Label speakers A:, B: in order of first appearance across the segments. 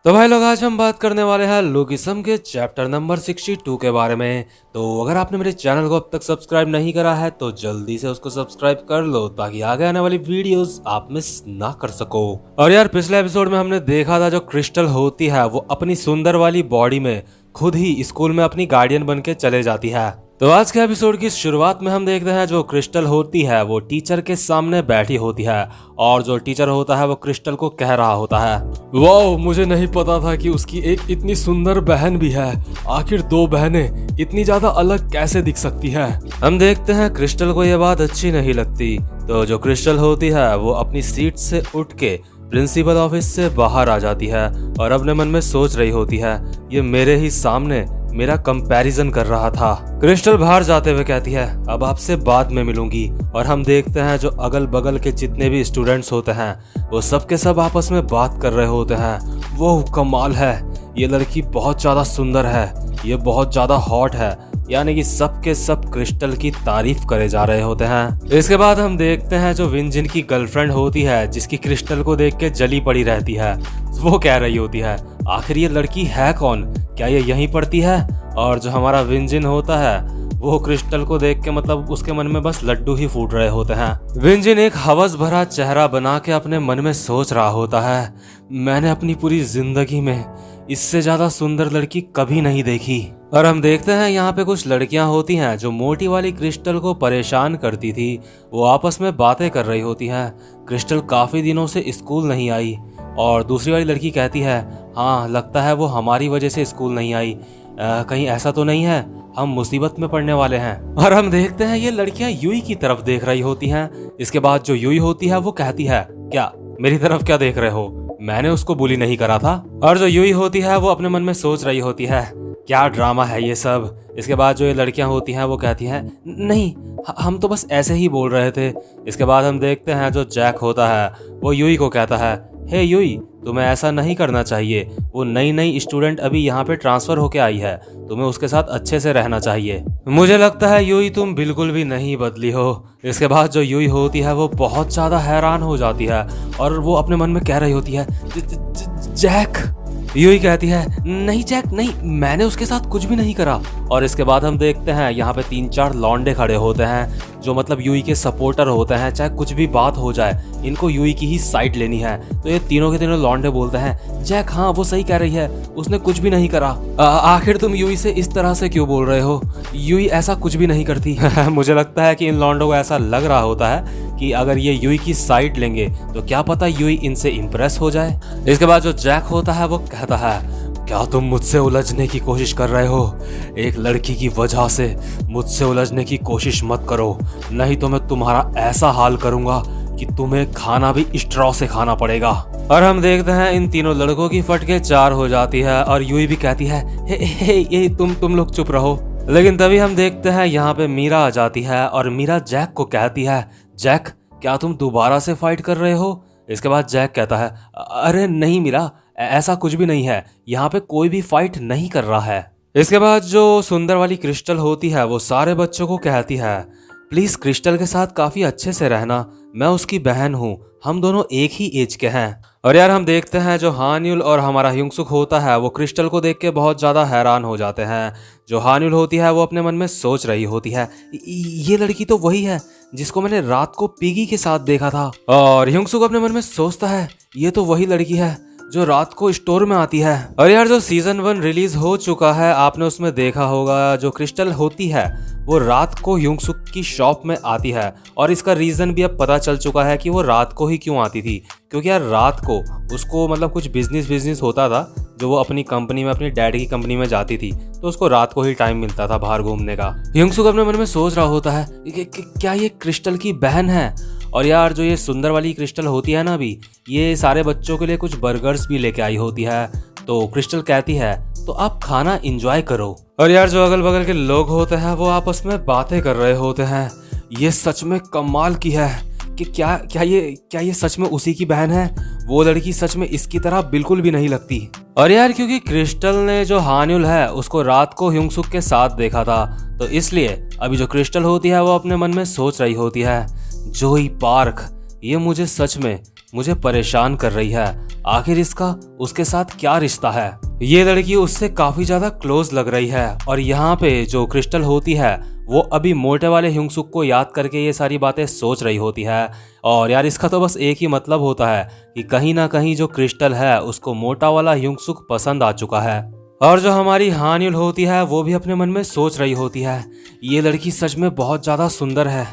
A: तो भाई लोग, आज हम बात करने वाले हैं लुकिसम के चैप्टर नंबर 62 के बारे में। तो अगर आपने मेरे चैनल को अब तक सब्सक्राइब नहीं करा है तो जल्दी से उसको सब्सक्राइब कर लो ताकि आगे आने वाली वीडियोस आप मिस ना कर सको। और यार, पिछले एपिसोड में हमने देखा था जो क्रिस्टल होती है वो अपनी सुंदर वाली बॉडी में खुद ही स्कूल में अपनी गार्डियन बन के चले जाती है। तो आज के एपिसोड की शुरुआत में हम देखते हैं जो क्रिस्टल होती है वो टीचर के सामने बैठी होती है और जो टीचर होता है वो क्रिस्टल को कह रहा होता है, वाह, मुझे नहीं पता था कि उसकी एक इतनी सुंदर बहन भी है। आखिर दो बहनें इतनी ज्यादा अलग कैसे दिख सकती है। हम देखते हैं क्रिस्टल को ये बात अच्छी नहीं लगती, तो जो क्रिस्टल होती है वो अपनी सीट से उठ के प्रिंसिपल ऑफिस से बाहर आ जाती है और अपने मन में सोच रही होती है, ये मेरे ही सामने मेरा कंपैरिजन कर रहा था। क्रिस्टल बाहर जाते हुए कहती है, अब आपसे बाद में मिलूंगी। और हम देखते हैं जो अगल बगल के जितने भी स्टूडेंट्स होते हैं वो सब के सब आपस में बात कर रहे होते हैं, वो कमाल है, ये लड़की बहुत ज्यादा सुंदर है, ये बहुत ज्यादा हॉट है, यानी कि सब के सब क्रिस्टल की तारीफ करे जा रहे होते हैं। इसके बाद हम देखते हैं जो विंजिन की गर्लफ्रेंड होती है जिसकी क्रिस्टल को देख के जली पड़ी रहती है, वो कह रही होती है, आखिर ये लड़की है कौन, क्या ये यहीं पढ़ती है। और जो हमारा विंजिन होता है वो क्रिस्टल को देख के मतलब उसके मन में बस लड्डू ही फूट रहे होते हैं। विंजिन एक हवस भरा चेहरा बना के अपने मन में सोच रहा होता है, मैंने अपनी पूरी जिंदगी में इससे ज्यादा सुंदर लड़की कभी नहीं देखी। और हम देखते हैं यहाँ पे कुछ लड़कियां होती हैं जो मोटी वाली क्रिस्टल को परेशान करती थी, वो आपस में बातें कर रही होती हैं। क्रिस्टल काफी दिनों से स्कूल नहीं आई और दूसरी वाली लड़की कहती है, हाँ, लगता है वो हमारी वजह से स्कूल नहीं आई, कहीं ऐसा तो नहीं है हम मुसीबत में पड़ने वाले हैं। और हम देखते हैं ये लड़कियां यूई की तरफ देख रही होती हैं। इसके बाद जो यूई होती है वो कहती है, क्या मेरी तरफ क्या देख रहे हो, मैंने उसको बुली नहीं करा था। और जो यूई होती है वो अपने मन में सोच रही होती है, क्या ड्रामा है ये सब। इसके बाद जो ये लड़कियां होती हैं वो कहती हैं, नहीं, हम तो बस ऐसे ही बोल रहे थे। इसके बाद हम देखते हैं जो जैक होता है वो यूई को कहता है, हे यूई, तुम्हें ऐसा नहीं करना चाहिए, वो नई स्टूडेंट अभी यहाँ पे ट्रांसफर होके आई है, तुम्हें उसके साथ अच्छे से रहना चाहिए। मुझे लगता है यूई तुम बिल्कुल भी नहीं बदली हो। इसके बाद जो यूई होती है वो बहुत ज्यादा हैरान हो जाती है और वो अपने मन में कह रही होती है, जैक। यूई कहती है, नहीं जैक नहीं, मैंने उसके साथ कुछ भी नहीं करा। और इसके बाद हम देखते हैं यहाँ पे 3-4 लौंडे खड़े होते हैं जो मतलब यूई के सपोर्टर होते हैं, चाहे कुछ भी बात हो जाए इनको यूई की ही साइड लेनी है। तो ये तीनों के तीनों लौंडे बोलते हैं, जैक हाँ वो सही कह रही है, उसने कुछ भी नहीं करा। आखिर तुम यूई से इस तरह से क्यों बोल रहे हो, यूई ऐसा कुछ भी नहीं करती। मुझे लगता है कि इन लौंडों को ऐसा लग रहा होता है कि अगर ये यूई की साइड लेंगे तो क्या पता यूई इनसे इम्प्रेस हो जाए। इसके बाद जो जैक होता है वो कहता है, क्या तुम मुझसे उलझने की कोशिश कर रहे हो, एक लड़की की वजह से मुझसे उलझने की कोशिश मत करो, नहीं तो मैं तुम्हारा ऐसा हाल करूंगा कि तुम्हें खाना भी स्ट्रॉ से खाना पड़ेगा। और हम देखते हैं इन तीनों लड़कों की फटके 4 हो जाती है और यूई भी कहती है, हे तुम लोग चुप रहो। लेकिन तभी हम देखते हैं यहाँ पे मीरा आ जाती है और मीरा जैक को कहती है, जैक क्या तुम दोबारा से फाइट कर रहे हो। इसके बाद जैक कहता है, अरे नहीं मीरा, ऐसा कुछ भी नहीं है, यहाँ पे कोई भी फाइट नहीं कर रहा है। इसके बाद जो सुंदर वाली क्रिस्टल होती है वो सारे बच्चों को कहती है, प्लीज क्रिस्टल के साथ काफी अच्छे से रहना, मैं उसकी बहन हूँ, हम दोनों एक ही एज के हैं। और यार हम देखते हैं जो हान्युल और हमारा ह्युंगसुक होता है वो क्रिस्टल को देख के बहुत ज्यादा हैरान हो जाते हैं। जो हान्युल होती है वो अपने मन में सोच रही होती है, ये लड़की तो वही है जिसको मैंने रात को पिगी के साथ देखा था। और ह्युंगसुक अपने मन में सोचता है, ये तो वही लड़की है जो रात को स्टोर में आती है। और यार जो सीजन 1 रिलीज हो चुका है आपने उसमें देखा होगा जो क्रिस्टल होती है वो रात को ह्युंगसुक की शॉप में आती है और इसका रीजन भी अब पता चल चुका है कि वो रात को ही क्यों आती थी, क्योंकि यार रात को उसको मतलब कुछ बिजनेस होता था जो वो अपनी कंपनी में अपनी डैड की कंपनी में जाती थी, तो उसको रात को ही टाइम मिलता था बाहर घूमने का। ह्युंगसुक अपने मन में सोच रहा होता है क्या ये क्रिस्टल की बहन है। और यार जो ये सुंदर वाली क्रिस्टल होती है ना अभी, ये सारे बच्चों के लिए कुछ बर्गर्स भी लेके आई होती है। तो क्रिस्टल कहती है, तो आप खाना एंजॉय करो। और यार जो अगल बगल के लोग होते हैं वो आपस में बातें कर रहे होते हैं, ये सच में कमाल की है कि क्या ये सच में उसी की बहन है, वो लड़की सच में इसकी तरह बिल्कुल भी नहीं लगती। और यार क्योंकि क्रिस्टल ने जो हान्युल है उसको रात को ह्युंगसुक के साथ देखा था, तो इसलिए अभी जो क्रिस्टल होती है वो अपने मन में सोच रही होती है, जोई पार्क ये मुझे सच में मुझे परेशान कर रही है। आखिर इसका उसके साथ क्या रिश्ता है। ये लड़की उससे काफी ज्यादा क्लोज लग रही है और यहाँ पे जो क्रिस्टल होती है वो अभी मोटे वाले ह्यूंगसुक को याद करके ये सारी बातें सोच रही होती है। और यार इसका तो बस एक ही मतलब होता है कि कहीं ना कहीं जो क्रिस्टल है उसको मोटा वाला ह्यूंगसुक पसंद आ चुका है। और जो हमारी हान्युल होती है वो भी अपने मन में सोच रही होती है, ये लड़की सच में बहुत ज्यादा सुंदर है,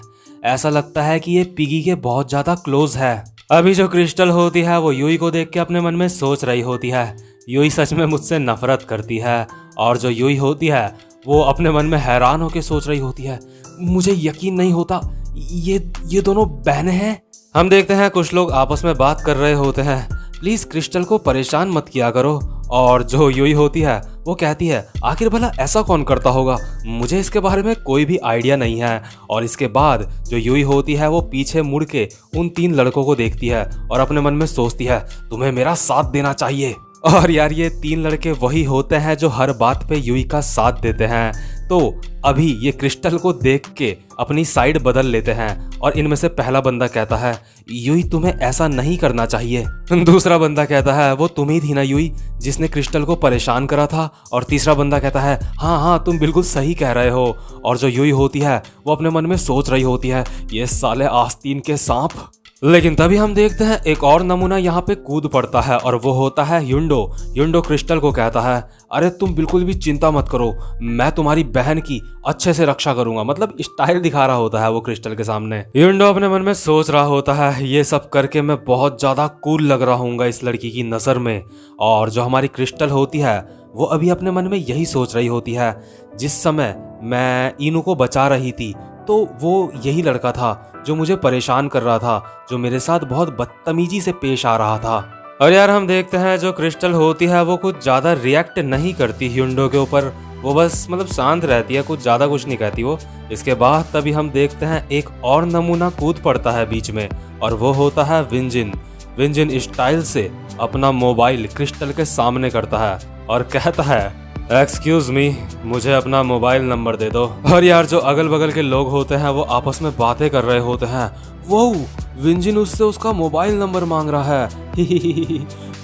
A: ऐसा लगता है कि ये पिगी के बहुत ज्यादा क्लोज है। अभी जो क्रिस्टल होती है वो यूई को देख के अपने मन में सोच रही होती है, यूई सच में मुझसे नफरत करती है। और जो यूई होती है वो अपने मन में हैरान होकर सोच रही होती है, मुझे यकीन नहीं होता ये दोनों बहनें हैं। हम देखते हैं कुछ लोग आपस में बात कर रहे होते हैं, प्लीज क्रिस्टल को परेशान मत किया करो। और जो यूई होती है वो कहती है, आखिर भला ऐसा कौन करता होगा, मुझे इसके बारे में कोई भी आइडिया नहीं है। और इसके बाद जो यूई होती है वो पीछे मुड़ के उन 3 लड़कों को देखती है और अपने मन में सोचती है, तुम्हें मेरा साथ देना चाहिए। और यार ये 3 लड़के वही होते हैं जो हर बात पे यूई का साथ देते हैं। तो अभी ये क्रिस्टल को देख के अपनी साइड बदल लेते हैं और इनमें से पहला बंदा कहता है, यूई तुम्हें ऐसा नहीं करना चाहिए। दूसरा बंदा कहता है, वो तुम ही थी ना यूई जिसने क्रिस्टल को परेशान करा था। और तीसरा बंदा कहता है, हाँ तुम बिल्कुल सही कह रहे हो। और जो यूई होती है वो अपने मन में सोच रही होती है, ये साले आस्तीन के सांप। लेकिन तभी हम देखते हैं एक और नमूना यहाँ पे कूद पड़ता है और वो होता है युंडो। युंडो क्रिस्टल को कहता है, अरे तुम बिल्कुल भी चिंता मत करो, मैं तुम्हारी बहन की अच्छे से रक्षा करूंगा। मतलब स्टाइल दिखा रहा होता है वो क्रिस्टल के सामने। युंडो अपने मन में सोच रहा होता है, ये सब करके मैं बहुत ज्यादा कूल लग रहा हूँ इस लड़की की नजर में। और जो हमारी क्रिस्टल होती है वो अभी अपने मन में यही सोच रही होती है, जिस समय मैं इनू को बचा रही थी तो वो यही लड़का था जो मुझे परेशान कर रहा था, जो मेरे साथ बहुत बदतमीजी से पेश आ रहा था। और यार हम देखते हैं जो क्रिस्टल होती है वो कुछ ज्यादा रिएक्ट नहीं करती ह्यूंडो के ऊपर, वो बस मतलब शांत रहती है, कुछ ज्यादा कुछ नहीं कहती वो। इसके बाद तभी हम देखते हैं एक और नमूना कूद पड़ता है बीच में और वो होता है विंजिन। विंजिन स्टाइल से अपना मोबाइल क्रिस्टल के सामने करता है और कहता है, एक्सक्यूज मी, मुझे अपना मोबाइल नंबर दे दो। और यार जो अगल बगल के लोग होते हैं वो आपस में बातें कर रहे होते हैं, वो विंजिन उससे उसका मोबाइल नंबर मांग रहा है।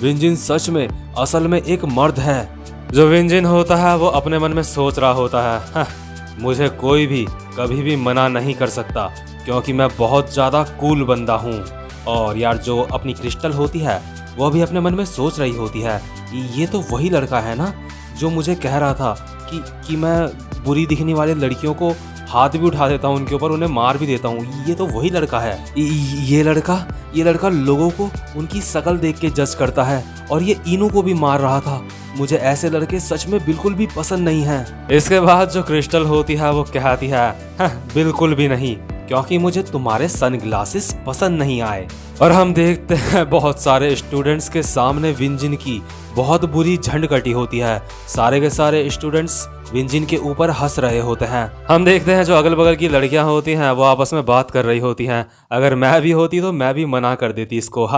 A: विंजिन सच में असल में एक मर्द है। जो विंजिन होता है वो अपने मन में सोच रहा होता है, मुझे कोई भी कभी भी मना नहीं कर सकता क्योंकि मैं बहुत ज्यादा कूल बंदा हूँ। और यार जो अपनी क्रिस्टल होती है वो भी अपने मन में सोच रही होती है, ये तो वही लड़का है ना जो मुझे कह रहा था कि मैं बुरी दिखने वाले लड़कियों को हाथ भी उठा देता हूँ उनके ऊपर, उन्हें मार भी देता हूँ। ये तो वही लड़का है। ये लड़का लोगों को उनकी शक्ल देख के जज करता है और ये इनू को भी मार रहा था। मुझे ऐसे लड़के सच में बिल्कुल भी पसंद नहीं है। इसके बाद जो क्रिस्टल होती है वो कहती है, बिल्कुल भी नहीं, क्योंकि मुझे तुम्हारे सनग्लासेस पसंद नहीं आए। और हम देखते हैं बहुत सारे स्टूडेंट्स के सामने विंजिन की बहुत बुरी झंड कटी होती है। सारे के सारे स्टूडेंट्स विंजिन के ऊपर हंस रहे होते हैं। हम देखते हैं जो अगल बगल की लड़कियां होती हैं वो आपस में बात कर रही होती हैं, अगर मैं भी होती तो मैं भी मना कर देती इसको।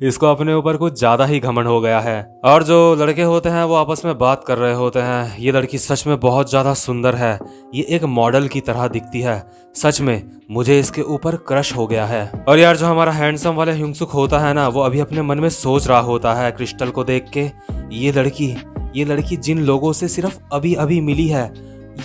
A: इसको अपने ऊपर कुछ ज्यादा ही घमंड हो गया है। और जो लड़के होते हैं वो आपस में बात कर रहे होते हैं, ये लड़की सच में बहुत ज्यादा सुंदर है, ये एक मॉडल की तरह दिखती है, सच में मुझे इसके ऊपर क्रश हो गया है। और यार जो हमारा हैंडसम वाला ह्यूंगसुक होता है ना वो अभी अपने मन में सोच रहा होता है क्रिस्टल को देख के, ये लड़की जिन लोगों से सिर्फ अभी अभी मिली है,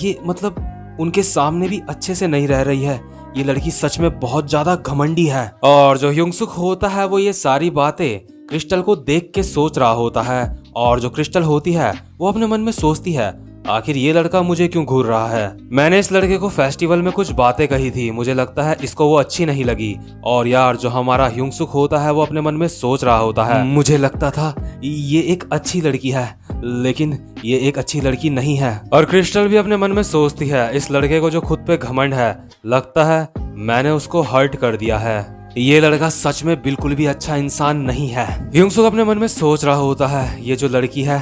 A: ये मतलब उनके सामने भी अच्छे से नहीं रह रही है, ये लड़की सच में बहुत ज्यादा घमंडी है। और जो ह्यूंगसुक होता है वो ये सारी बातें क्रिस्टल को देख के सोच रहा होता है। और जो क्रिस्टल होती है वो अपने मन में सोचती है, आखिर ये लड़का मुझे क्यों घूर रहा है। मैंने इस लड़के को फेस्टिवल में कुछ बातें कही थी, मुझे लगता है इसको वो अच्छी नहीं लगी। और यार जो हमारा ह्यूंगसुक होता है वो अपने मन में सोच रहा होता है, मुझे लगता था ये एक अच्छी लड़की है, लेकिन ये एक अच्छी लड़की नहीं है। और क्रिस्टल भी अपने मन में सोचती है, इस लड़के को जो खुद पे घमंड है, लगता है मैंने उसको हर्ट कर दिया है, ये लड़का सच में बिल्कुल भी अच्छा इंसान नहीं है। ह्यूंगसुक अपने मन में सोच रहा होता है, ये जो लड़की है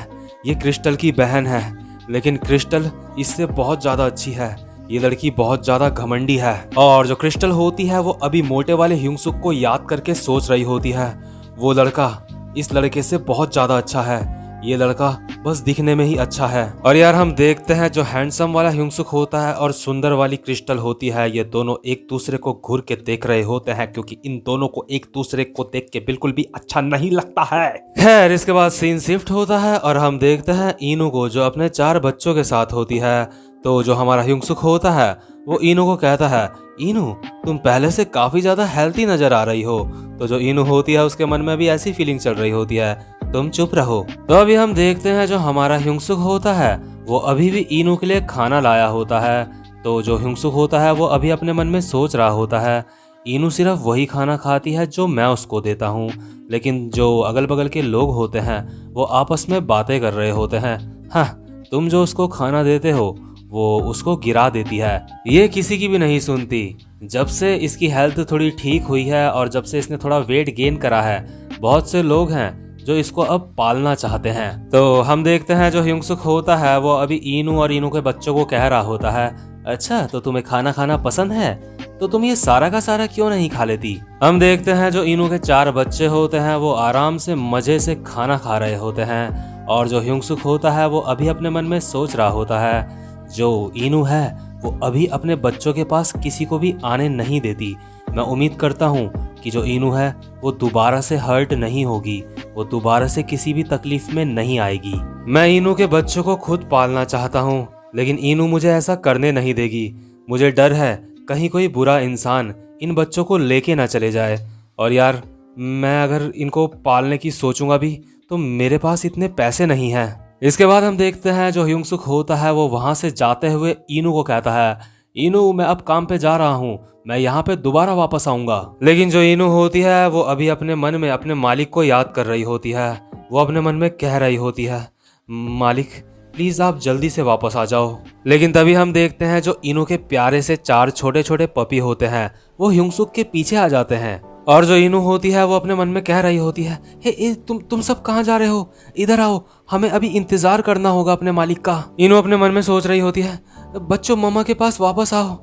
A: ये क्रिस्टल की बहन है, लेकिन क्रिस्टल इससे बहुत ज्यादा अच्छी है, ये लड़की बहुत ज्यादा घमंडी है। और जो क्रिस्टल होती है वो अभी मोटे वाले ह्यूंगसुक को याद करके सोच रही होती है, वो लड़का इस लड़के से बहुत ज्यादा अच्छा है, ये लड़का बस दिखने में ही अच्छा है। और यार हम देखते हैं जो हैंडसम वाला ह्यूंगसुक होता है और सुंदर वाली क्रिस्टल होती है, ये दोनों एक दूसरे को घूर के देख रहे होते हैं, क्योंकि इन दोनों को एक दूसरे को देख के बिल्कुल भी अच्छा नहीं लगता है। खैर इसके बाद सीन शिफ्ट होता है और हम देखते हैं इनू को, जो अपने 4 बच्चों के साथ होती है। तो जो हमारा ह्यूंगसुक होता है वो इनू को कहता है, इनू तुम पहले से काफी ज्यादा हेल्थी नजर आ रही हो। तो जो इनू होती है उसके मन में भी ऐसी फीलिंग चल रही होती है, तुम चुप रहो। तो अभी हम देखते हैं जो हमारा ह्यूंगसुक होता है वो अभी भी इनू के लिए खाना लाया होता है। तो जो ह्यूंगसुक होता है वो अभी अपने मन में सोच रहा होता है, इनू सिर्फ वही खाना खाती है जो मैं उसको देता हूँ, लेकिन जो अगल बगल के लोग होते हैं वो आपस में बातें कर रहे होते हैं। हाँ, तुम जो उसको खाना देते हो वो उसको गिरा देती है, ये किसी की भी नहीं सुनती। जब से इसकी हेल्थ थोड़ी ठीक हुई है और जब से इसने थोड़ा वेट गेन करा है, बहुत से लोग हैं जो इसको अब पालना चाहते हैं। तो हम देखते हैं जो ह्यूंगसुक होता है वो अभी इनू और इनू के बच्चों को कह रहा होता है, अच्छा तो तुम्हें खाना खाना पसंद है, तो तुम ये सारा का सारा क्यों नहीं खा लेती। हम देखते हैं जो इनू के 4 बच्चे होते हैं वो आराम से मजे से खाना खा रहे होते हैं। और जो ह्यूंगसुक होता है वो अभी अपने मन में सोच रहा होता है, जो इनू है वो अभी अपने बच्चों के पास किसी को भी आने नहीं देती। मैं उम्मीद करता हूँ कि जो इनू है वो दोबारा से हर्ट नहीं होगी, वो दोबारा से किसी भी तकलीफ में नहीं आएगी। मैं इनू के बच्चों को खुद पालना चाहता हूँ, लेकिन इनू मुझे ऐसा करने नहीं देगी। मुझे डर है कहीं कोई बुरा इंसान इन बच्चों को लेके ना चले जाए। और यार मैं अगर इनको पालने की सोचूंगा भी तो मेरे पास इतने पैसे नहीं हैं। इसके बाद हम देखते हैं जो ह्यूंगसुक होता है वो वहां से जाते हुए इनू को कहता है, इनू मैं अब काम पे जा रहा हूँ, मैं यहाँ पे दोबारा वापस आऊंगा। लेकिन जो इनू होती है वो अभी अपने मन में अपने मालिक को याद कर रही होती है। वो अपने मन में कह रही होती है, मालिक प्लीज आप जल्दी से वापस आ जाओ। लेकिन तभी हम देखते हैं जो इनू के प्यारे से 4 छोटे छोटे पपी होते हैं वो ह्यूंगसुक के पीछे आ जाते हैं। और जो इनू होती है वो अपने मन में कह रही होती है, हे तुम सब कहाँ जा रहे हो, इधर आओ, हमें अभी इंतजार करना होगा अपने मालिक का। इनू अपने मन में सोच रही होती है, बच्चों मम्मा के पास वापस आओ,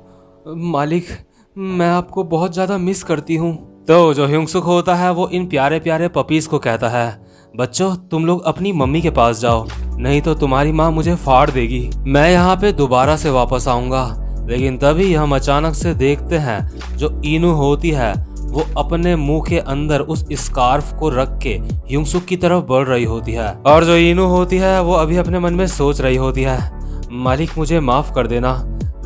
A: मालिक मैं आपको बहुत ज्यादा मिस करती हूँ। तो जो ह्यूंगसुक होता है वो इन प्यारे प्यारे पपीज को कहता है, बच्चों तुम लोग अपनी मम्मी के पास जाओ, नहीं तो तुम्हारी माँ मुझे फाड़ देगी। मैं यहाँ पे दोबारा से वापस आऊंगा। लेकिन तभी हम अचानक से देखते हैं जो इनू होती है वो अपने मुंह के अंदर उस स्कार्फ को रख के ह्यूंगसुक की तरफ बढ़ रही होती है। और जो इनू होती है वो अभी अपने मन में सोच रही होती है, मालिक मुझे माफ कर देना,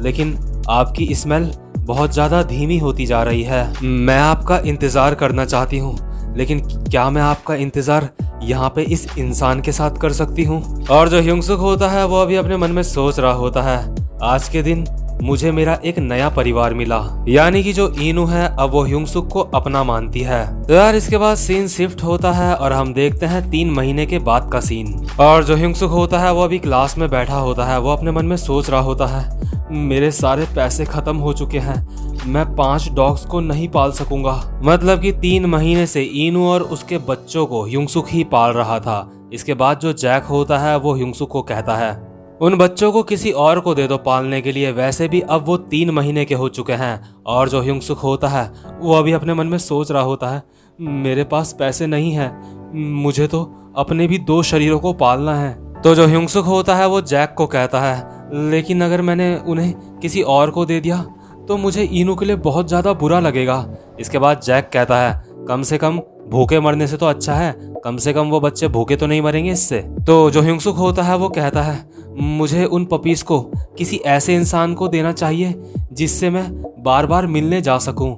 A: लेकिन आपकी स्मेल बहुत ज्यादा धीमी होती जा रही है। मैं आपका इंतजार करना चाहती हूँ, लेकिन क्या मैं आपका इंतजार यहाँ पे इस इंसान के साथ कर सकती हूँ। और जो ह्यूंगसुक होता है वो अभी अपने मन में सोच रहा होता है, आज के दिन मुझे मेरा एक नया परिवार मिला, यानी कि जो इनू है अब वो ह्यूंगसुक को अपना मानती है। तो यार इसके बाद सीन शिफ्ट होता है और हम देखते हैं 3 महीने के बाद का सीन। और जो ह्यूंगसुक होता है वो अभी क्लास में बैठा होता है। वो अपने मन में सोच रहा होता है, मेरे सारे पैसे खत्म हो चुके हैं, मैं 5 डॉग्स को नहीं पाल सकूंगा। मतलब कि 3 महीने से इनू और उसके बच्चों को ह्यूंगसुक ही पाल रहा था। इसके बाद जो जैक होता है वो ह्यूंगसुक को कहता है, उन बच्चों को किसी और को दे दो पालने के लिए, वैसे भी अब वो 3 महीने के हो चुके हैं। और जो ह्यूंगसुक होता है वो अभी अपने मन में सोच रहा होता है, मेरे पास पैसे नहीं हैं, मुझे तो अपने भी 2 शरीरों को पालना है। तो जो ह्यूंगसुक होता है वो जैक को कहता है, लेकिन अगर मैंने उन्हें किसी और को दे दिया तो मुझे इनू के लिए बहुत ज्यादा बुरा लगेगा। इसके बाद जैक कहता है, कम से कम भूखे मरने से तो अच्छा है, कम से कम वो बच्चे भूखे तो नहीं मरेंगे इससे। तो जो ह्यूंगसुक होता है वो कहता है, मुझे उन पपीज को किसी ऐसे इंसान को देना चाहिए जिससे मैं बार बार मिलने जा सकूं।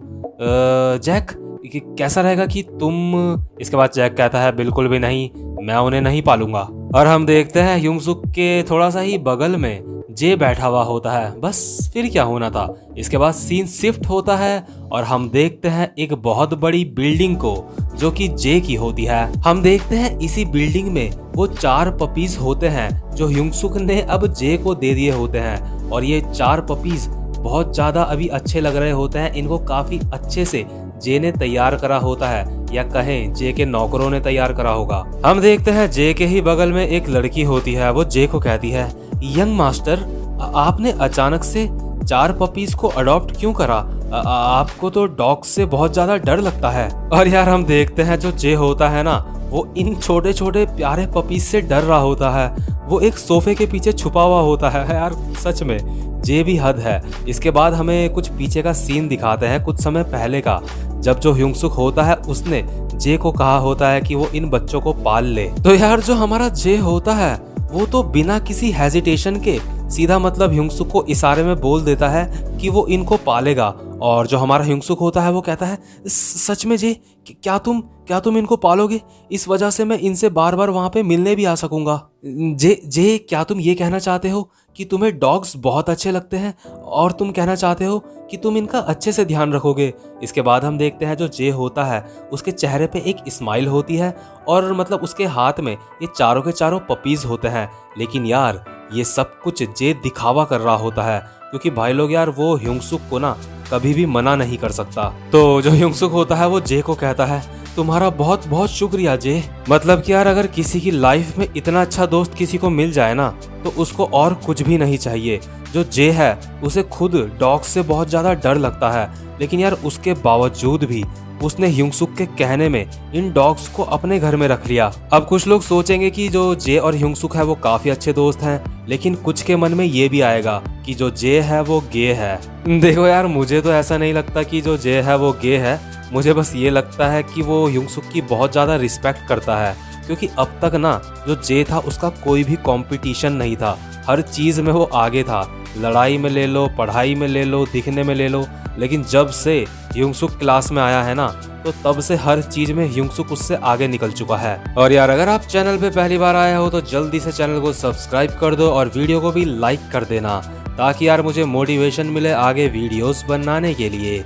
A: जैक कैसा रहेगा कि तुम। इसके बाद जैक कहता है, बिल्कुल भी नहीं, मैं उन्हें नहीं पालूंगा। और हम देखते हैं ह्यूंगसुक के थोड़ा सा ही बगल में जे बैठा हुआ होता है। बस फिर क्या होना था। इसके बाद सीन शिफ्ट होता है और हम देखते हैं एक बहुत बड़ी बिल्डिंग को जो कि जे की होती है। हम देखते हैं इसी बिल्डिंग में वो 4 पपीज होते हैं जो ह्यूंगसुक ने अब जे को दे दिए होते हैं। और ये 4 पपीज बहुत ज्यादा अभी अच्छे लग रहे होते हैं। इनको काफी अच्छे से जे ने तैयार करा होता है, या कहें जे के नौकरों ने तैयार करा होगा। हम देखते हैं जे के ही बगल में एक लड़की होती है। वो जे को कहती है, यंग मास्टर आपने अचानक से 4 पपीज को अडॉप्ट क्यों करा? आपको तो डॉग से बहुत ज्यादा डर लगता है। और यार हम देखते हैं जो जे होता है ना वो इन छोटे छोटे प्यारे पपीज से डर रहा होता है। वो एक सोफे के पीछे छुपा हुआ होता है यार, सच में ये भी हद है। इसके बाद हमें कुछ पीछे का सीन दिखाते हैं कुछ समय पहले का, जब जो ह्यूंग-सुक होता है उसने जे को कहा होता है कि वो इन बच्चों को पाल ले। तो यार जो हमारा जे होता है वो तो बिना किसी हेजिटेशन के सीधा मतलब ह्यूंग-सुक को इशारे में बोल देता है कि वो इनको पालेगा। और जो हमारा ह्यूंग-सुक होता है वो कहता है सच में जे, क्या तुम इनको पालोगे? इस वजह से मैं इनसे बार बार वहां पे मिलने भी आ सकूंगा। जे क्या तुम ये कहना चाहते हो कि तुम्हें डॉग्स बहुत अच्छे लगते हैं और तुम कहना चाहते हो कि तुम इनका अच्छे से ध्यान रखोगे? इसके बाद हम देखते हैं जो जे होता है उसके चेहरे पे एक स्माइल होती है और मतलब उसके हाथ में ये चारों के चारों पपीज होते हैं। लेकिन यार ये सब कुछ जे दिखावा कर रहा होता है, क्योंकि भाई लोग यार वो ह्यूंग-सुक को ना कभी भी मना नहीं कर सकता। तो जो ह्यूंग-सुक होता है वो जे को कहता है तुम्हारा बहुत बहुत शुक्रिया जे। मतलब कि यार अगर किसी की लाइफ में इतना अच्छा दोस्त किसी को मिल जाए ना तो उसको और कुछ भी नहीं चाहिए। जो जे है उसे खुद डॉग से बहुत ज्यादा डर लगता है, लेकिन यार उसके बावजूद भी उसने ह्यूंग-सुक के कहने में इन डॉग्स को अपने घर में रख लिया। अब कुछ लोग सोचेंगे कि जो जे और ह्यूंग-सुक है वो काफी अच्छे दोस्त हैं, लेकिन कुछ के मन में ये भी आएगा कि जो जे है वो गे है। देखो यार मुझे तो ऐसा नहीं लगता कि जो जे है वो गे है, मुझे बस ये लगता है कि वो ह्यूंग-सुक की बहुत ज्यादा रिस्पेक्ट करता है, क्योंकि अब तक ना जो जे था उसका कोई भी कंपटीशन नहीं था। हर चीज में वो आगे था, लड़ाई में ले लो, पढ़ाई में ले लो, दिखने में ले लो। लेकिन जब से ह्यूंग-सुक क्लास में आया है ना तो तब से हर चीज में ह्यूंग-सुक उससे आगे निकल चुका है। और यार अगर आप चैनल पे पहली बार आए हो तो जल्दी से चैनल को सब्सक्राइब कर दो और वीडियो को भी लाइक कर देना, ताकि यार मुझे मोटिवेशन मिले आगे वीडियोस बनाने के लिए।